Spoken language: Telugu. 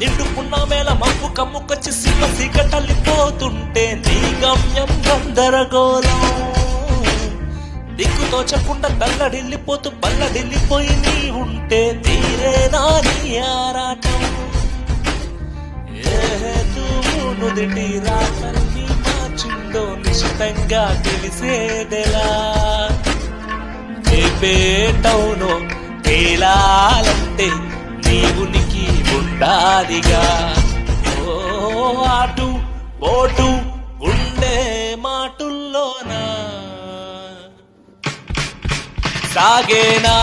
నిండుకున్న మేళ మబ్బు కమ్ముకొచ్చి సీమ సీకటల్లిపోతుంటే నీ గమ్యం గందరగోళం దిక్కు తోచకుండా తల్లడిల్లిపోతూ పల్లడిల్లిపోయి నీ ఉంటే తీరేనా నీ ఆరాటం నుదిటి రాతల్ని మార్చిందో నిశ్చితంగా తెలిసేదెలా పేటౌనో తేలాలంటే నీ ఉనికి ఉండాలిగా ఓ ఆటు ఓటు ఉండే మాటుల్లోనా సాగేనా